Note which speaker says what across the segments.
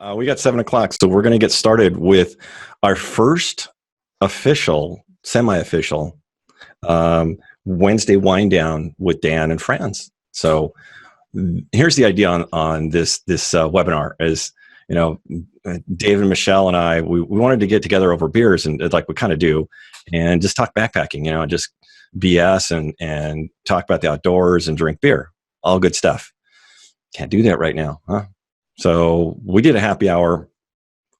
Speaker 1: We got 7 o'clock, so we're going to get started with our first official, semi-official Wednesday wind down with Dan and friends. So here's the idea on this webinar is, Dave and Michelle and I, we wanted to get together over beers and like we kind of do, and just talk backpacking, just BS and talk about the outdoors and drink beer. All good stuff. Can't do that right now, huh? So we did a happy hour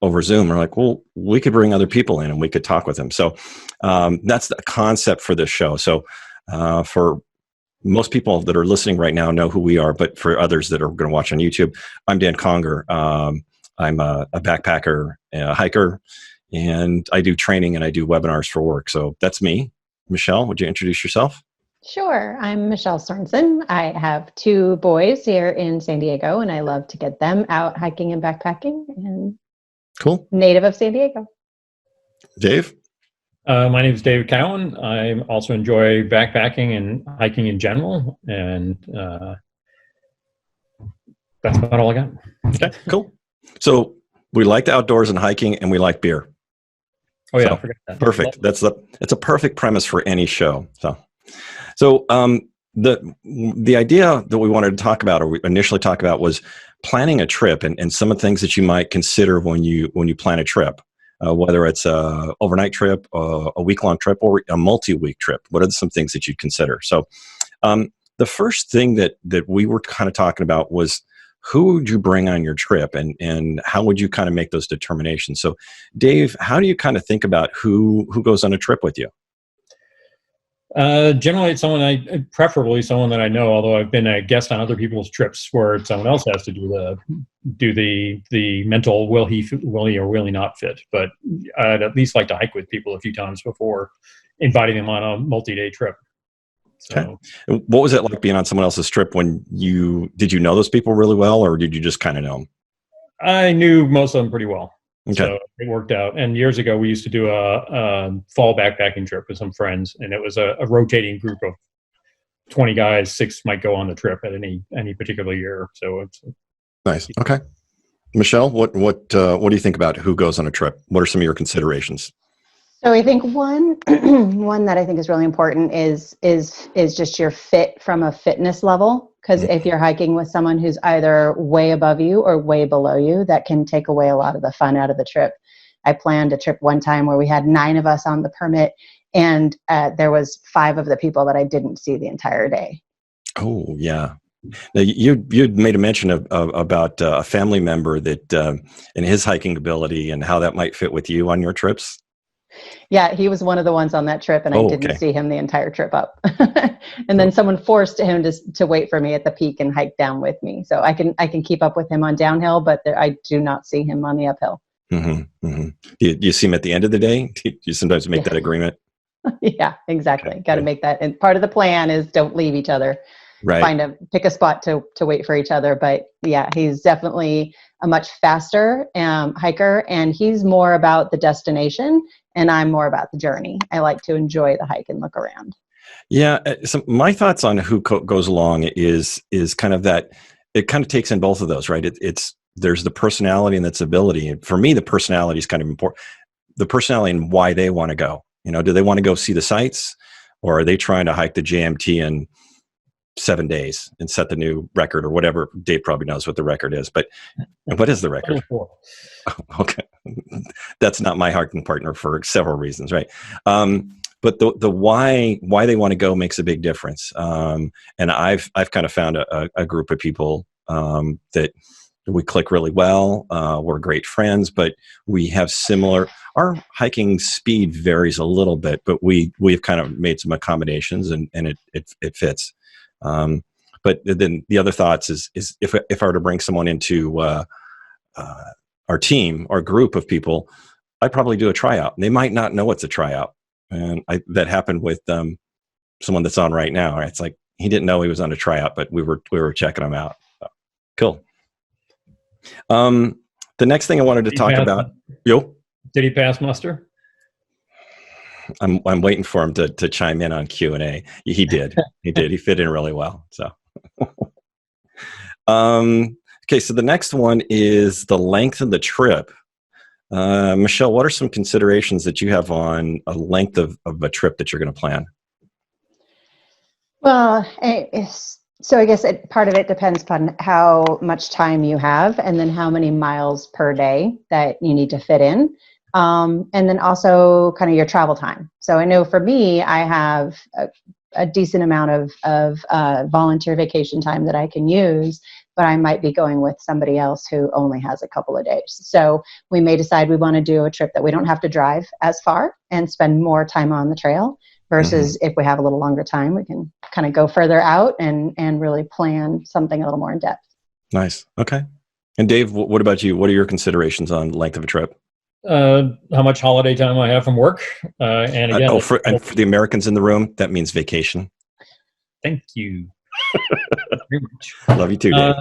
Speaker 1: over Zoom. We're like, well, we could bring other people in and we could talk with them. So that's the concept for this show. So for most people that are listening right now know who we are, but for others that are going to watch on YouTube, I'm Dan Conger. I'm a backpacker, a hiker, and I do training and I do webinars for work. So that's me. Michelle, would you introduce yourself?
Speaker 2: Sure. I'm Michelle Sorensen. I have 2 boys here in San Diego, and I love to get them out hiking and backpacking. And
Speaker 1: cool.
Speaker 2: Native of San Diego.
Speaker 1: Dave?
Speaker 3: My name is David Cowan. I also enjoy backpacking and hiking in general, and that's about all I got.
Speaker 1: Okay, cool. So we like the outdoors and hiking, and we like beer.
Speaker 3: Oh yeah, I forgot that.
Speaker 1: Perfect. That's a perfect premise for any show. So the idea that we wanted to talk about, or we initially talk about, was planning a trip and some of the things that you might consider when you plan a trip, whether it's a overnight trip, a week-long trip, or a multi-week trip. What are some things that you'd consider? So the first thing that we were kind of talking about was, who would you bring on your trip, and how would you kind of make those determinations? So Dave, how do you kind of think about who goes on a trip with you?
Speaker 3: Generally, it's preferably someone that I know. Although I've been a guest on other people's trips where someone else has to do the mental will he or will he not fit. But I'd at least like to hike with people a few times before inviting them on a multi-day trip. So,
Speaker 1: okay. What was it like being on someone else's trip? Did you know those people really well, or did you just kind of know them?
Speaker 3: I knew most of them pretty well.
Speaker 1: Okay.
Speaker 3: So it worked out. And years ago, we used to do a fall backpacking trip with some friends, and it was a rotating group of 20 guys. 6 might go on the trip at any particular year. So it's
Speaker 1: nice. Okay, Michelle, what do you think about who goes on a trip? What are some of your considerations?
Speaker 2: So I think one that I think is really important is just your fit from a fitness level. Because if you're hiking with someone who's either way above you or way below you, that can take away a lot of the fun out of the trip. I planned a trip one time where we had 9 of us on the permit, and there was 5 of the people that I didn't see the entire day.
Speaker 1: Oh yeah. Now, you'd made a mention about a family member that and his hiking ability and how that might fit with you on your trips.
Speaker 2: Yeah, he was one of the ones on that trip, and I didn't see him the entire trip up. And then someone forced him to wait for me at the peak and hike down with me. So I can keep up with him on downhill, but I do not see him on the uphill.
Speaker 1: Mm-hmm, mm-hmm. You see him at the end of the day? Do you sometimes make that agreement?
Speaker 2: Yeah, exactly. Got to make that. And part of the plan is don't leave each other.
Speaker 1: Right.
Speaker 2: Pick a spot to wait for each other. But yeah, he's definitely a much faster hiker, and he's more about the destination, and I'm more about the journey. I like to enjoy the hike and look around.
Speaker 1: Yeah. So my thoughts on who goes along is kind of that it kind of takes in both of those, right? There's the personality and its ability. And for me, the personality is kind of important. The personality and why they want to go. Do they want to go see the sights, or are they trying to hike the JMT in 7 days and set the new record, or whatever? Dave probably knows what the record is, but what is the record? Okay. That's not my hiking partner for several reasons, right? But the why they want to go makes a big difference. And I've kind of found a group of people that we click really well. We're great friends, but we have our hiking speed varies a little bit, but we've kind of made some accommodations, and it fits. But then the other thoughts is if I were to bring someone into our team, our group of people, I'd probably do a tryout. They might not know it's a tryout. And that happened with someone that's on right now. It's like he didn't know he was on a tryout, but we were checking him out. So, cool. The next thing I wanted to talk about.
Speaker 3: Did he pass muster?
Speaker 1: I'm waiting for him to chime in on Q&A. He did. He did. He fit in really well. So, Okay, so the next one is the length of the trip. Michelle, what are some considerations that you have on a length of a trip that you're going to plan?
Speaker 2: Well, so I guess part of it depends upon how much time you have and then how many miles per day that you need to fit in. And then also kind of your travel time. So I know for me, I have a decent amount of volunteer vacation time that I can use, but I might be going with somebody else who only has a couple of days. So we may decide we want to do a trip that we don't have to drive as far and spend more time on the trail versus if we have a little longer time, we can kind of go further out and really plan something a little more in depth.
Speaker 1: Nice. Okay. And Dave, what about you? What are your considerations on length of a trip?
Speaker 3: How much holiday time I have from work. And again,
Speaker 1: for the Americans in the room, that means vacation.
Speaker 3: Thank you very much.
Speaker 1: Love you too, Dave.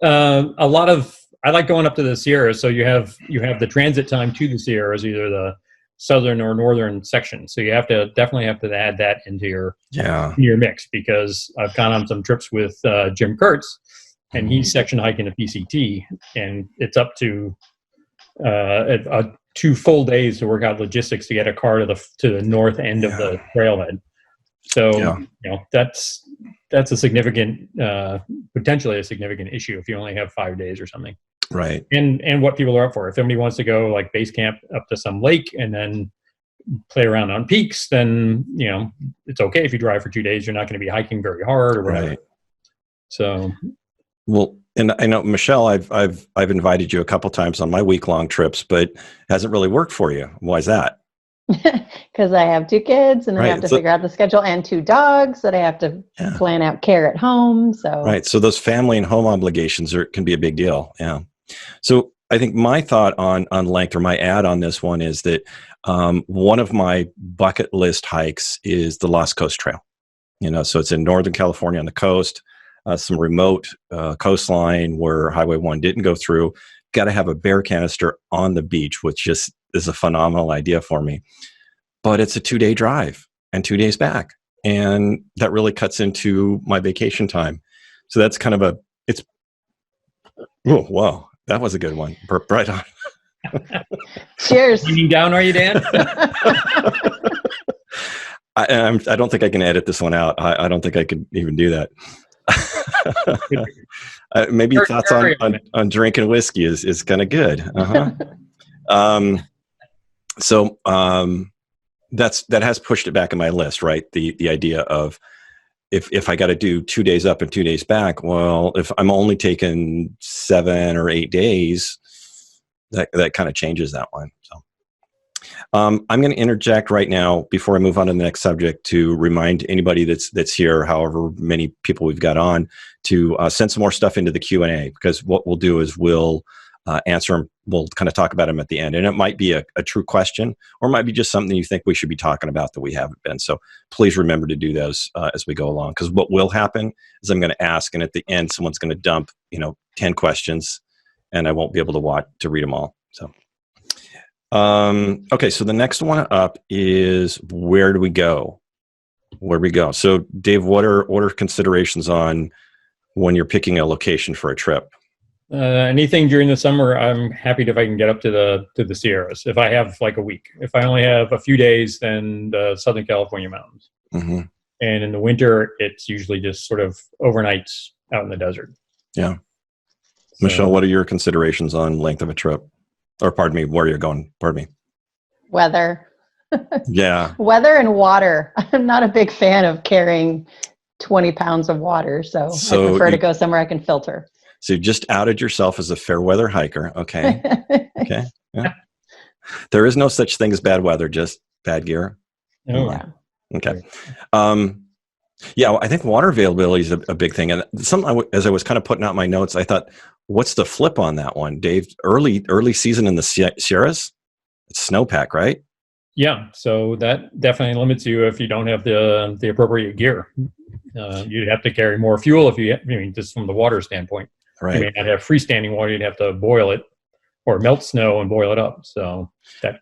Speaker 3: I like going up to the Sierras. So you have the transit time to the Sierras, either the southern or northern section. So you definitely have to add that into your mix, because I've gone on some trips with Jim Kurtz, and he's section hiking a PCT, and it's up to 2 full days to work out logistics to get a car to the north end of the trailhead. So that's a significant, potentially a significant issue if you only have 5 days or something.
Speaker 1: Right.
Speaker 3: And what people are up for. If somebody wants to go like base camp up to some lake and then play around on peaks, then it's okay if you drive for 2 days. You're not going to be hiking very hard or whatever. Right. So,
Speaker 1: well, and I know, Michelle, I've invited you a couple times on my week-long trips, but it hasn't really worked for you. Why is that?
Speaker 2: Because I have 2 kids and I have to figure out the schedule, and 2 dogs that I have to plan out care at home. So
Speaker 1: right. So those family and home obligations can be a big deal. Yeah. So I think my thought on length, or my add on this one, is that one of my bucket list hikes is the Lost Coast Trail. So it's in Northern California on the coast, some remote coastline where Highway 1 didn't go through. Got to have a bear canister on the beach, which just is a phenomenal idea for me. But it's a 2-day drive and 2 days back. And that really cuts into my vacation time. So that's kind of oh, wow. That was a good one. Right on.
Speaker 2: Cheers.
Speaker 3: Leaning down, are you, Dan?
Speaker 1: I don't think I can edit this one out. I don't think I could even do that. Maybe thoughts on drinking whiskey is kind of good. So that has pushed it back in my list, right? The idea of if I got to do 2 days up and 2 days back, well, if I'm only taking 7 or 8 days, that kind of changes that one. So I'm going to interject right now before I move on to the next subject to remind anybody that's here, however many people we've got on, to send some more stuff into the Q&A, because what we'll do is we'll answer them. We'll kind of talk about them at the end. And it might be a true question, or it might be just something you think we should be talking about that we haven't been. So please remember to do those as we go along, because what will happen is I'm going to ask, and at the end, someone's going to dump 10 questions, and I won't be able to read them all. So, okay. So the next one up is, where do we go? Where do we go? So Dave, what are considerations on when you're picking a location for a trip?
Speaker 3: Anything during the summer, I'm happy if I can get up to the Sierras. If I have like a week, if I only have a few days, then the Southern California mountains. Mm-hmm. And in the winter, it's usually just sort of overnights out in the desert.
Speaker 1: Yeah. So, Michelle, what are your considerations on length of a trip? Or pardon me, where you're going? Pardon me.
Speaker 2: Weather.
Speaker 1: Yeah.
Speaker 2: Weather and water. I'm not a big fan of carrying 20 pounds of water, so I prefer to go somewhere I can filter.
Speaker 1: So you just outed yourself as a fair weather hiker. Okay. Okay. Yeah. There is no such thing as bad weather, just bad gear.
Speaker 3: Oh. Yeah.
Speaker 1: Okay. I think water availability is a big thing. And as I was kind of putting out my notes, I thought, what's the flip on that one, Dave? Early season in the Sierras, it's snowpack, right?
Speaker 3: Yeah. So that definitely limits you if you don't have the appropriate gear. You'd have to carry more fuel just from the water standpoint.
Speaker 1: Right.
Speaker 3: You may not have freestanding water. You'd have to boil it or melt snow and boil it up. So that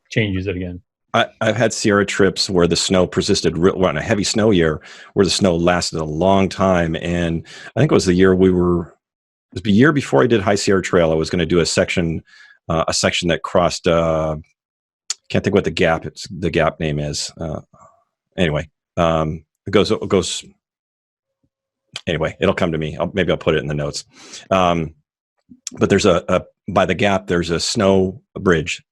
Speaker 3: changes it again.
Speaker 1: I've had Sierra trips where the snow persisted on a heavy snow year, where the snow lasted a long time. And I think it was it was the year before I did High Sierra Trail. I was going to do a section that crossed. Can't think what the gap name is. Anyway, it goes. Anyway, it'll come to me. Maybe I'll put it in the notes. But there's by the gap, there's a snow bridge,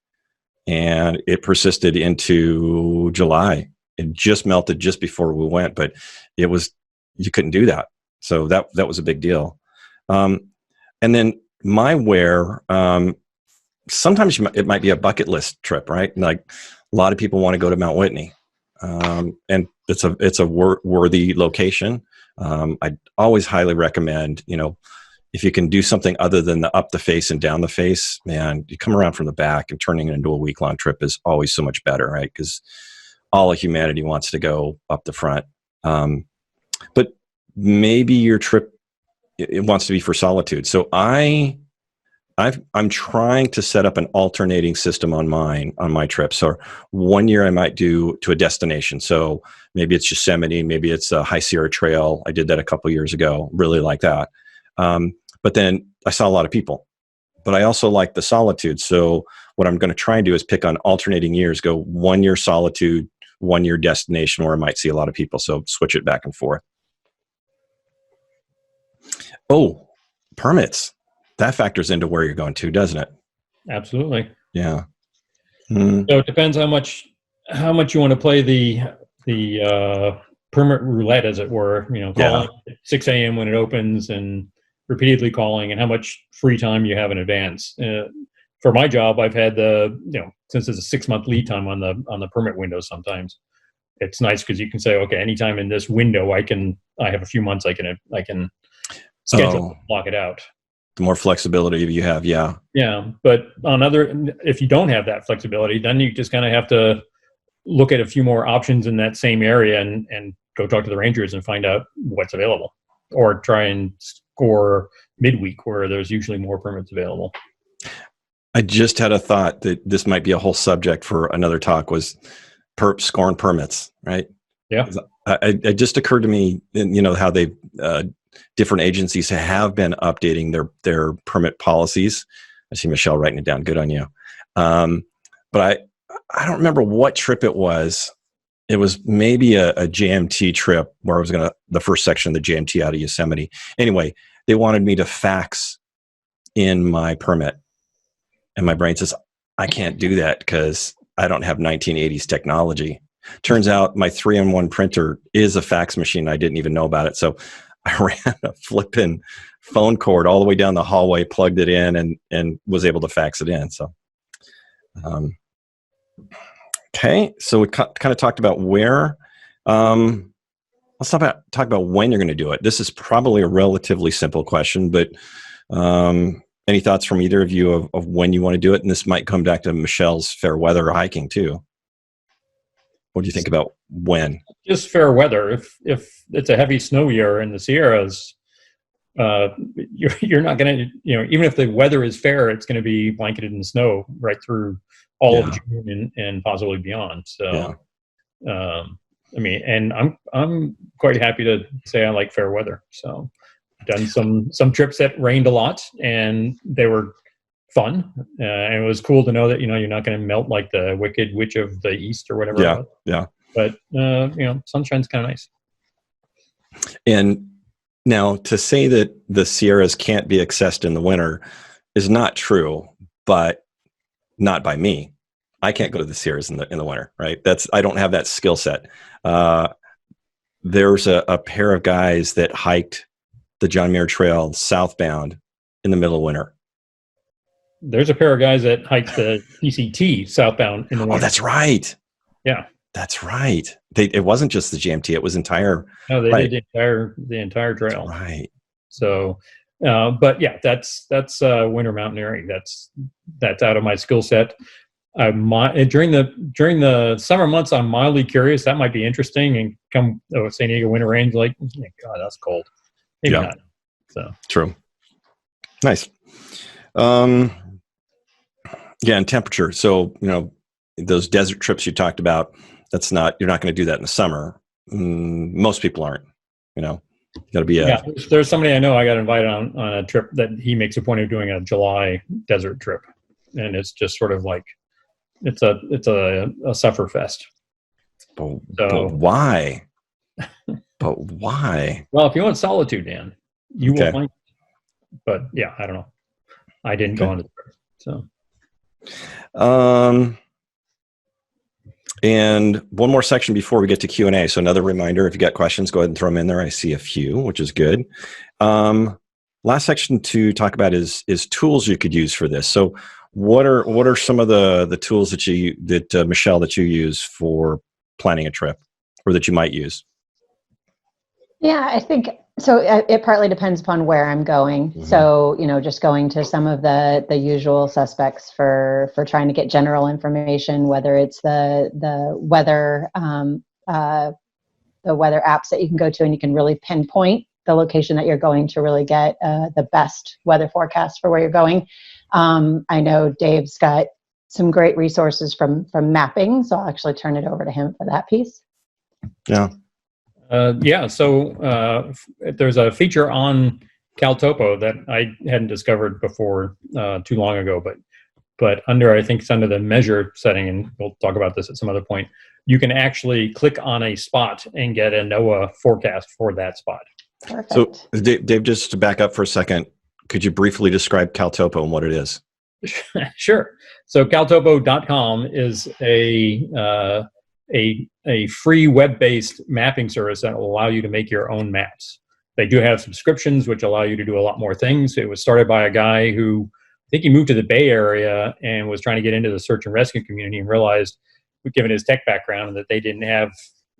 Speaker 1: and it persisted into July. It just melted just before we went, but you couldn't do that. So that was a big deal. And then my wear, sometimes it might be a bucket list trip, right? Like a lot of people want to go to Mount Whitney, and it's a worthy location. I'd always highly recommend, if you can do something other than the up the face and down the face, man, you come around from the back, and turning it into a week-long trip is always so much better, right? Because all of humanity wants to go up the front. But maybe your trip, it wants to be for solitude. So I'm trying to set up an alternating system on my trips. So one year I might do to a destination. So maybe it's Yosemite, maybe it's a High Sierra Trail. I did that a couple years ago, really like that. But then I saw a lot of people, but I also like the solitude. So what I'm going to try and do is pick on alternating years, go 1 year solitude, 1 year destination where I might see a lot of people. So switch it back and forth. Oh, permits. That factors into where you're going to, doesn't it?
Speaker 3: Absolutely.
Speaker 1: Yeah. Mm.
Speaker 3: So it depends how much you want to play the permit roulette, as it were. Calling at 6 a.m. when it opens and repeatedly calling, and how much free time you have in advance. For my job, I've had since there's a 6-month lead time on the permit window. Sometimes it's nice because you can say, okay, anytime in this window, I have a few months I can schedule, block it out.
Speaker 1: The more flexibility you have, yeah.
Speaker 3: Yeah, but if you don't have that flexibility, then you just kind of have to look at a few more options in that same area and go talk to the rangers and find out what's available, or try and score midweek where there's usually more permits available.
Speaker 1: I just had a thought that this might be a whole subject for another talk, was scoring permits, right?
Speaker 3: Yeah.
Speaker 1: It just occurred to me, how they different agencies have been updating their permit policies. I see Michelle writing it down. Good on you. But I don't remember what trip it was. It was maybe a JMT trip where I was the first section of the JMT out of Yosemite. Anyway, they wanted me to fax in my permit. And my brain says, I can't do that because I don't have 1980s technology. Turns out my 3-in-1 printer is a fax machine. I didn't even know about it. So I ran a flipping phone cord all the way down the hallway, plugged it in, and was able to fax it in. So, okay. So we kind of talked about where. Let's talk about when you're going to do it. This is probably a relatively simple question, but any thoughts from either of you of when you want to do it? And this might come back to Michelle's fair weather hiking too. What do you think about when? Just
Speaker 3: fair weather. If it's a heavy snow year in the Sierras, you're not going to, even if the weather is fair, it's going to be blanketed in snow right through all of June and possibly beyond. So, and I'm quite happy to say I like fair weather. So, done some trips that rained a lot, and they were fun. And it was cool to know that you're not going to melt like the Wicked Witch of the East or whatever.
Speaker 1: Yeah.
Speaker 3: But sunshine's kind of nice.
Speaker 1: And now, to say that the Sierras can't be accessed in the winter is not true, but not by me. I can't go to the Sierras in the winter, right? I don't have that skill set. There's a pair of guys that hiked the John Muir Trail southbound in the middle of winter.
Speaker 3: There's a pair of guys that hiked the PCT southbound in the winter.
Speaker 1: Oh, that's right.
Speaker 3: Yeah.
Speaker 1: That's right. It wasn't just the JMT; it was entire.
Speaker 3: No, they did the entire trail.
Speaker 1: That's right.
Speaker 3: So, but yeah, that's winter mountaineering. That's out of my skill set. During the summer months, I'm mildly curious. That might be interesting. And come San Diego Winter Range, like, oh my God, that's cold. Maybe not. So
Speaker 1: true. Nice. And temperature. So those desert trips you talked about, you're not going to do that in the summer. Most people aren't, you know, got to be
Speaker 3: there's somebody I know I got invited on a trip that he makes a point of doing a July desert trip. And it's just sort of like, it's a suffer fest.
Speaker 1: But why? But why?
Speaker 3: Well, if you want solitude, Dan, you will find it. But yeah, I don't know. I didn't go on the trip. So
Speaker 1: and one more section before we get to Q&A. So another reminder, if you got questions, go ahead and throw them in there. I see a few, which is good. Last section to talk about is tools you could use for this. So what are some of the tools that Michelle, that you use for planning a trip, or that you might use?
Speaker 2: Yeah, I think so. It partly depends upon where I'm going. Mm-hmm. So, just going to some of the usual suspects for trying to get general information, whether it's the weather, the weather apps that you can go to, and you can really pinpoint the location that you're going to really get the best weather forecast for where you're going. I know Dave's got some great resources from mapping, so I'll actually turn it over to him for that piece.
Speaker 1: Yeah.
Speaker 3: So there's a feature on CalTopo that I hadn't discovered before too long ago, but I think it's under the measure setting, and we'll talk about this at some other point. You can actually click on a spot and get a NOAA forecast for that spot.
Speaker 2: Perfect.
Speaker 1: So Dave, just to back up for a second, could you briefly describe CalTopo and what it is?
Speaker 3: Sure. So CalTopo.com is a free web-based mapping service that will allow you to make your own maps. They do have subscriptions, which allow you to do a lot more things. It was started by a guy who, I think he moved to the Bay Area and was trying to get into the search and rescue community, and realized, given his tech background, that they didn't have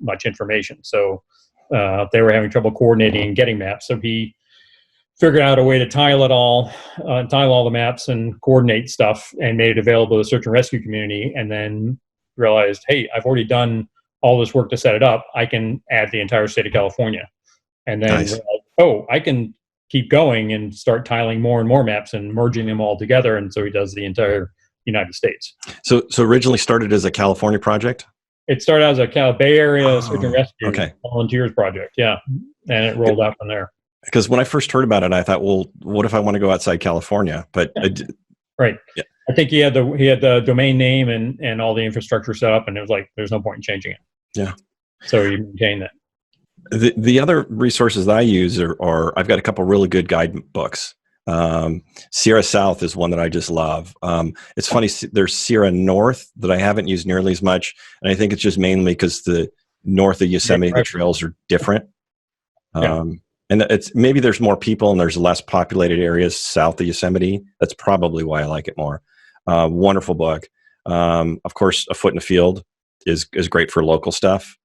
Speaker 3: much information. So they were having trouble coordinating and getting maps. So he figured out a way to tile all the maps and coordinate stuff, and made it available to the search and rescue community, and then realized, hey, I've already done all this work to set it up. I can add the entire state of California. And then,
Speaker 1: nice.
Speaker 3: I can keep going and start tiling more and more maps and merging them all together. And so he does the entire United States.
Speaker 1: So originally started as a California project?
Speaker 3: It started as a Bay Area search and rescue volunteers project. Yeah. And it rolled out from there.
Speaker 1: Because when I first heard about it, I thought, well, what if I want to go outside California? But
Speaker 3: right. Yeah. I think he had the domain name and all the infrastructure set up, and it was like, there's no point in changing it.
Speaker 1: Yeah.
Speaker 3: So he maintained that.
Speaker 1: The other resources that I use are I've got a couple really good guidebooks. Sierra South is one that I just love. It's funny, there's Sierra North that I haven't used nearly as much, and I think it's just mainly because the north of Yosemite, the trails are different. And it's maybe there's more people and there's less populated areas south of Yosemite. That's probably why I like it more. Wonderful book. Of course, A Foot in the Field is great for local stuff.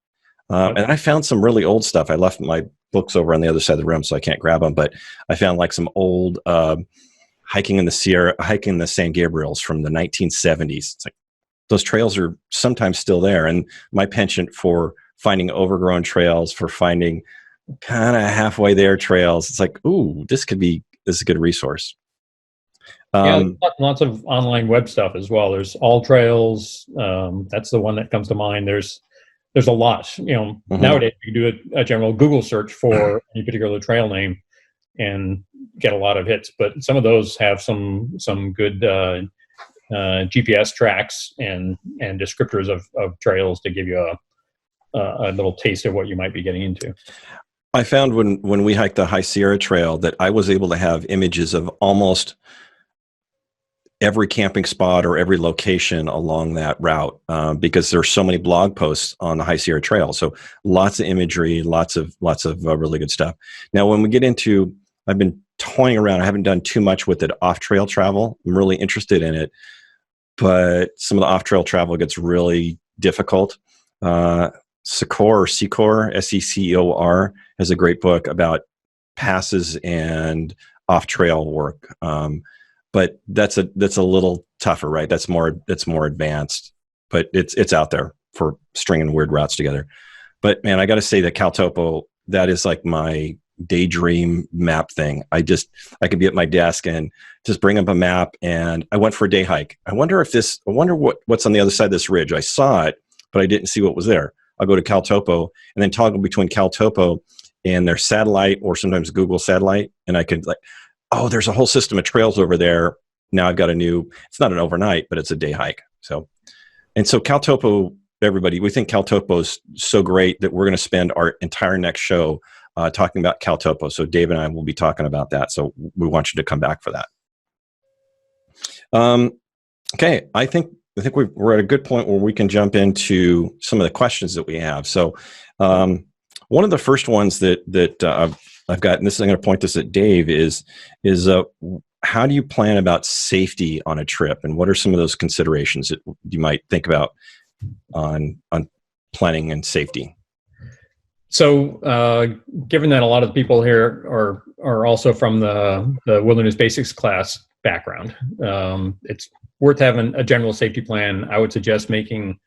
Speaker 1: And I found some really old stuff. I left my books over on the other side of the room, so I can't grab them. But I found like some old hiking in the San Gabriels from the 1970s. It's like those trails are sometimes still there. And my penchant for finding overgrown trails, for finding kind of halfway there trails, it's like, ooh, this is a good resource.
Speaker 3: Lots of online web stuff as well. There's All Trails. That's the one that comes to mind. There's a lot. Nowadays you can do a general Google search for any particular trail name and get a lot of hits. But some of those have some good GPS tracks and descriptors of trails to give you a little taste of what you might be getting into.
Speaker 1: I found when we hiked the High Sierra Trail that I was able to have images of almost every camping spot or every location along that route because there's so many blog posts on the High Sierra Trail. So lots of imagery, lots of really good stuff. Now, when we get into, I've been toying around. I haven't done too much with it. Off-trail travel. I'm really interested in it, but some of the off-trail travel gets really difficult. Secor, Secor, has a great book about passes and off-trail work. But that's a little tougher, right? That's more advanced, but it's out there for stringing weird routes together. But man, I got to say that CalTopo, that is like my daydream map thing. I could be at my desk and just bring up a map. And I went for a day hike. I wonder what's on the other side of this ridge. I saw it, but I didn't see what was there. I'll go to CalTopo and then toggle between CalTopo and their satellite, or sometimes Google satellite. And I could oh, there's a whole system of trails over there. Now I've got it's not an overnight, but it's a day hike. So CalTopo, everybody, we think CalTopo is so great that we're going to spend our entire next show talking about CalTopo. So Dave and I will be talking about that. So we want you to come back for that. Okay, I think we're at a good point where we can jump into some of the questions that we have. So one of the first ones that I've got, and I'm going to point this at Dave, is how do you plan about safety on a trip, and what are some of those considerations that you might think about on planning and safety?
Speaker 3: So, given that a lot of the people here are also from the Wilderness Basics class background, it's worth having a general safety plan. I would suggest making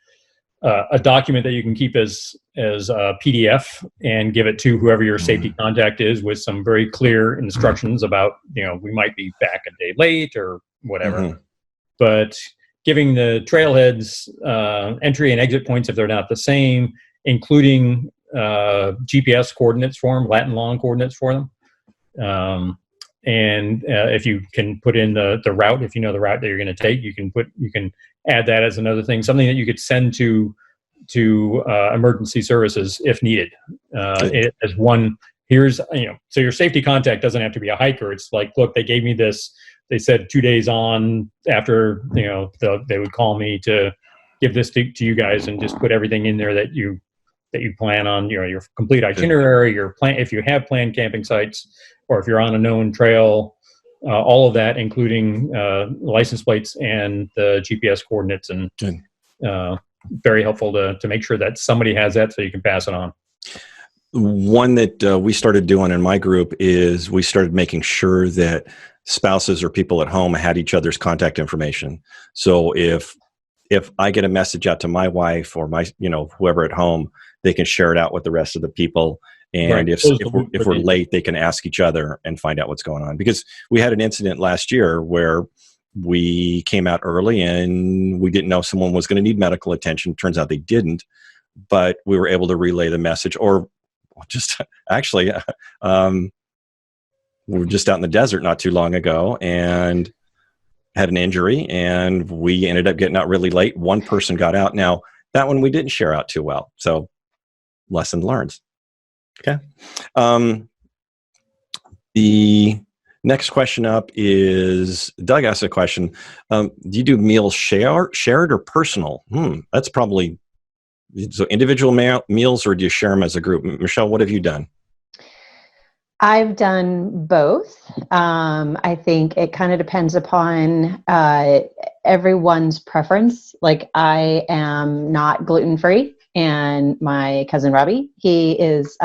Speaker 3: a document that you can keep as a PDF and give it to whoever your safety contact is, with some very clear instructions about, we might be back a day late or whatever. Mm-hmm. But giving the trailheads entry and exit points if they're not the same, including GPS coordinates for them, Latin long coordinates for them. And if you can put in the route, if you know the route that you're going to take, you can add that as another thing, something that you could send to emergency services if needed. As one, so your safety contact doesn't have to be a hiker. It's like, look, they gave me this. They said 2 days on after, they would call me to give this to you guys, and just put everything in there that you plan on, your complete itinerary, your plan, if you have planned camping sites, or if you're on a known trail, all of that, including license plates and the GPS coordinates, and very helpful to make sure that somebody has that so you can pass it on.
Speaker 1: One that we started doing in my group is we started making sure that spouses or people at home had each other's contact information. So if I get a message out to my wife or my, whoever at home, they can share it out with the rest of the people. And right. if we're late, they can ask each other and find out what's going on. Because we had an incident last year where we came out early and we didn't know someone was going to need medical attention. Turns out they didn't, but we were able to relay the message. Or just actually, we were just out in the desert not too long ago and had an injury, and we ended up getting out really late. One person got out. Now, that one we didn't share out too well. So lesson learned. Okay. The next question up is, Doug asked a question. Do you do meals shared or personal? That's probably, so individual meals, or do you share them as a group? Michelle, what have you done?
Speaker 2: I've done both. I think it kind of depends upon everyone's preference. Like, I am not gluten-free, and my cousin Robbie, he is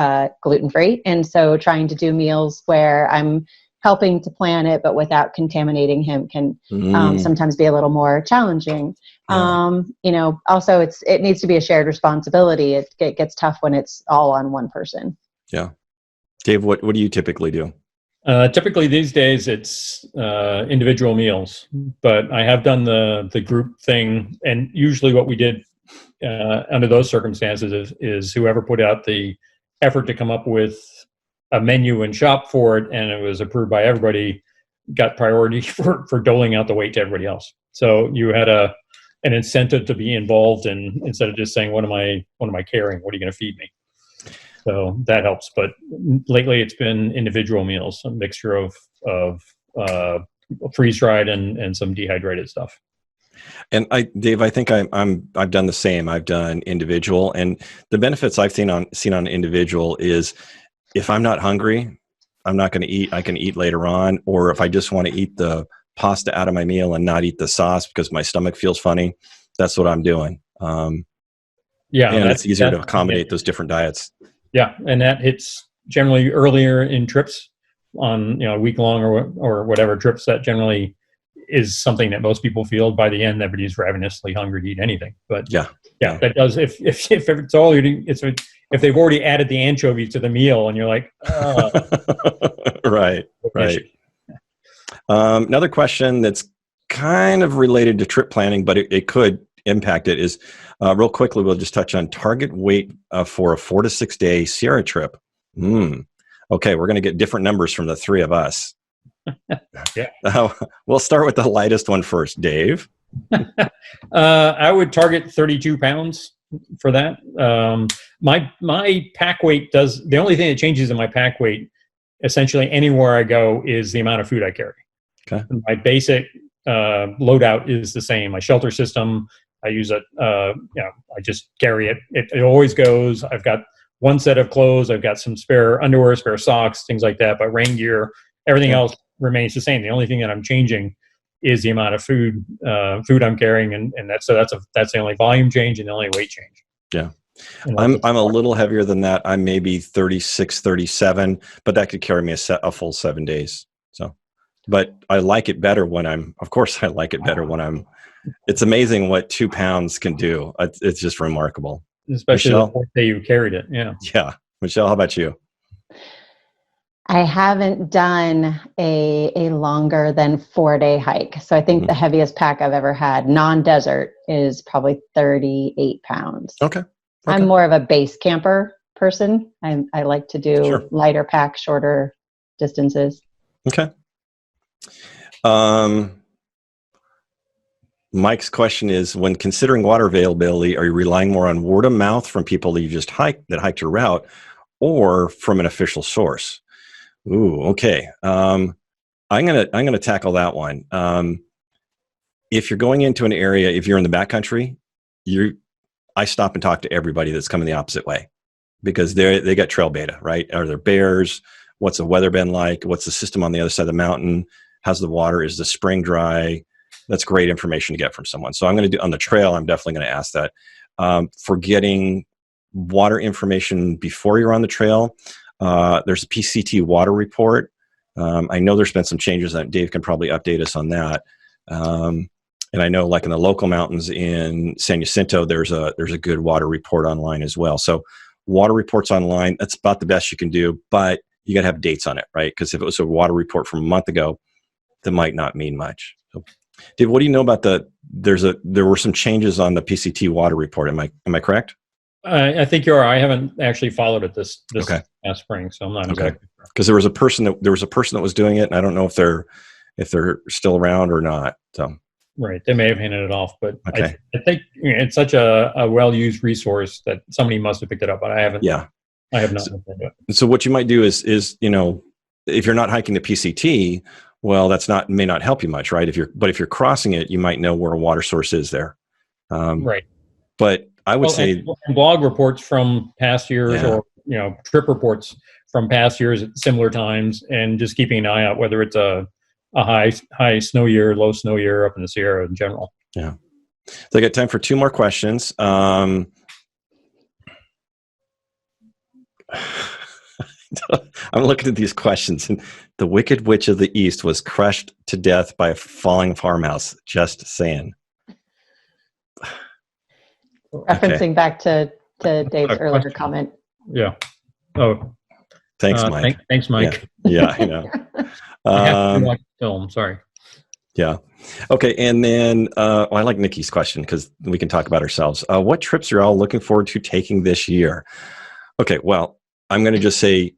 Speaker 2: gluten-free. And so trying to do meals where I'm helping to plan it, but without contaminating him, can sometimes be a little more challenging. Yeah. Also it needs to be a shared responsibility. It gets tough when it's all on one person. Yeah.
Speaker 1: Dave, what do you typically do?
Speaker 3: Typically these days it's individual meals, but I have done the group thing. And usually what we did under those circumstances is whoever put out the effort to come up with a menu and shop for it, and it was approved by everybody, got priority for doling out the weight to everybody else. So you had an incentive to be involved, and instead of just saying, what am I carrying? What are you going to feed me? So that helps. But lately it's been individual meals, a mixture of freeze-dried and some dehydrated stuff.
Speaker 1: And Dave, I think I've done the same. I've done individual, and the benefits I've seen on individual is, if I'm not hungry, I'm not going to eat. I can eat later on. Or if I just want to eat the pasta out of my meal and not eat the sauce because my stomach feels funny, that's what I'm doing. And it's easier to accommodate those different diets.
Speaker 3: Yeah, and that hits generally earlier in trips, on week long or whatever trips. That generally is something that most people feel. By the end, everybody's ravenously hungry to eat anything. But
Speaker 1: Yeah.
Speaker 3: that does. If it's all you're doing, if they've already added the anchovy to the meal, and you're like,
Speaker 1: Right. Another question that's kind of related to trip planning, but it could impact it is real quickly. We'll just touch on target weight for a 4 to 6 day Sierra trip. Okay, we're going to get different numbers from the three of us.
Speaker 3: Yeah.
Speaker 1: We'll start with the lightest one first, Dave.
Speaker 3: I would target 32 pounds for that. My pack weight the only thing that changes in my pack weight, essentially anywhere I go, is the amount of food I carry.
Speaker 1: Okay.
Speaker 3: My basic loadout is the same. My shelter system, I use it. I just carry it. It always goes. I've got one set of clothes. I've got some spare underwear, spare socks, things like that. But rain gear, everything else remains the same. The only thing that I'm changing is the amount of food I'm carrying, and that's the only volume change and the only weight change.
Speaker 1: Yeah. I'm a little heavier than that. I'm maybe 36, 37, but that could carry me a full 7 days. So, but I like it better when it's amazing what 2 pounds can do. It's just remarkable.
Speaker 3: Especially
Speaker 1: Michelle?
Speaker 3: the fourth day you carried it. Yeah.
Speaker 1: Yeah. Michelle, how about you?
Speaker 2: I haven't done a longer than 4 day hike. So I think the heaviest pack I've ever had, non-desert, is probably 38 pounds.
Speaker 1: Okay.
Speaker 2: I'm more of a base camper person. I like to do lighter pack, shorter distances.
Speaker 1: Okay. Mike's question is, when considering water availability, are you relying more on word of mouth from people that you just hiked your route, or from an official source? Ooh, okay. I'm gonna tackle that one. If you're going into an area, if you're in the backcountry, I stop and talk to everybody that's coming the opposite way, because they got trail beta, right? Are there bears? What's the weather been like? What's the system on the other side of the mountain? How's the water? Is the spring dry? That's great information to get from someone. So I'm going to do on the trail. I'm definitely going to ask that. For getting water information before you're on the trail, there's a PCT water report. I know there's been some changes that Dave can probably update us on that. And I know, like in the local mountains in San Jacinto, there's a good water report online as well. So water reports online, that's about the best you can do, but you got to have dates on it, right? Because if it was a water report from a month ago, that might not mean much. So, Dave, what do you know about there were some changes on the PCT water report? Am I correct?
Speaker 3: I think you are. I haven't actually followed it this past spring, so I'm not exactly sure.
Speaker 1: Because there was a person that was doing it, and I don't know if they're still around or not. So.
Speaker 3: Right, they may have handed it off, but I think it's such a well-used resource that somebody must have picked it up, but I haven't.
Speaker 1: Yeah,
Speaker 3: I have not looked into it.
Speaker 1: So what you might do is if you're not hiking the PCT, well, may not help you much, right? If you're crossing it, you might know where a water source is there.
Speaker 3: Right.
Speaker 1: But I would say
Speaker 3: blog reports from past years, or trip reports from past years at similar times, and just keeping an eye out whether it's a high snow year, low snow year up in the Sierra in general.
Speaker 1: Yeah. So I got time for 2 more questions. I'm looking at these questions, and the Wicked Witch of the East was crushed to death by a falling farmhouse. Just saying.
Speaker 2: Referencing back to Dave's earlier comment.
Speaker 3: Yeah. Oh.
Speaker 1: Thanks, Mike.
Speaker 3: Thanks, Mike.
Speaker 1: Yeah, I know.
Speaker 3: I have to watch the film. Sorry.
Speaker 1: Yeah. Okay. And then I like Nikki's question because we can talk about ourselves. What trips are you all looking forward to taking this year? Okay. Well, I'm going to just say,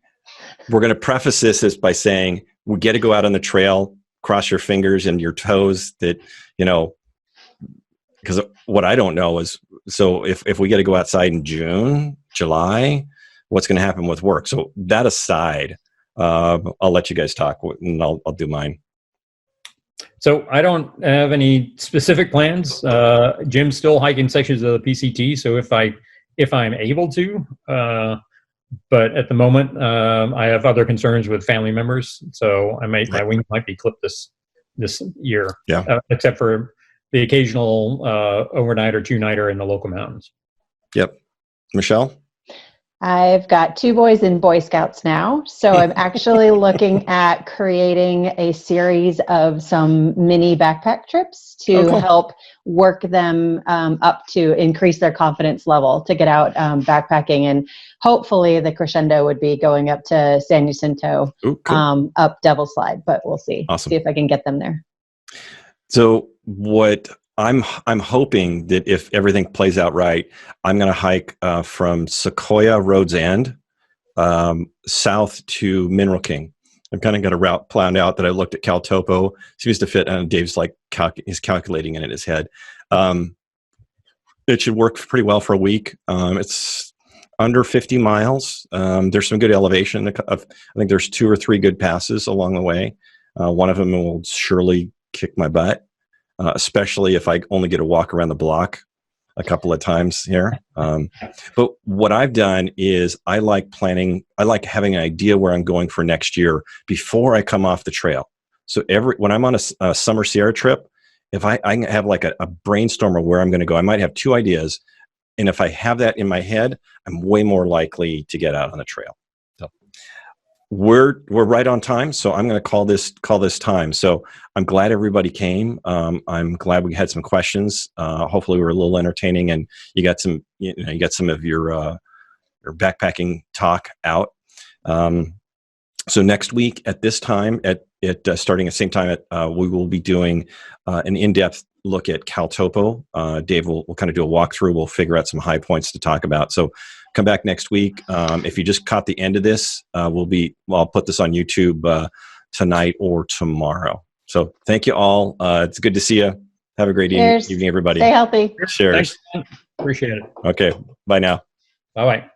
Speaker 1: we're going to preface this by saying we get to go out on the trail, cross your fingers and your toes that, because what I don't know is, so if we get to go outside in June, July, what's going to happen with work? So that aside, I'll let you guys talk and I'll do mine.
Speaker 3: So I don't have any specific plans. Jim's still hiking sections of the PCT. So if I'm able to, but at the moment, I have other concerns with family members. So my wings might be clipped this year.
Speaker 1: Yeah.
Speaker 3: Except for the occasional overnight or 2-nighter in the local mountains.
Speaker 1: Yep. Michelle?
Speaker 2: I've got 2 boys in Boy Scouts now, so I'm actually looking at creating a series of some mini backpack trips to
Speaker 1: cool.
Speaker 2: help work them up to increase their confidence level to get out backpacking. And hopefully the crescendo would be going up to San Jacinto,
Speaker 1: Ooh, cool.
Speaker 2: up Devil Slide, but we'll see.
Speaker 1: Awesome.
Speaker 2: See if I can get them there.
Speaker 1: So what I'm hoping that if everything plays out right, I'm going to hike from Sequoia Road's End south to Mineral King. I've kind of got a route planned out that I looked at CalTopo. Seems to fit, and Dave's like he's calculating it in his head. It should work pretty well for a week. It's under 50 miles. There's some good elevation. I think there's 2 or 3 good passes along the way. One of them will surely kick my butt. Especially if I only get to walk around the block a couple of times here. But what I've done is I like having an idea where I'm going for next year before I come off the trail. So when I'm on a summer Sierra trip, if I can have like a brainstorm of where I'm going to go, I might have 2 ideas. And if I have that in my head, I'm way more likely to get out on the trail. So we're right on time, so I'm going to call this time. So I'm glad everybody came. I'm glad we had some questions. Hopefully, we were a little entertaining, and you got some of your backpacking talk out. So next week at this time, at starting at the same time, we will be doing an in-depth look at CalTopo. Dave will kind of do a walkthrough. We'll figure out some high points to talk about. So come back next week. If you just caught the end of this, I'll put this on YouTube tonight or tomorrow. So thank you all. It's good to see you. Have a great evening, everybody.
Speaker 2: Stay healthy.
Speaker 1: Cheers.
Speaker 3: Thanks. Appreciate it.
Speaker 1: Okay. Bye now.
Speaker 3: Bye-bye.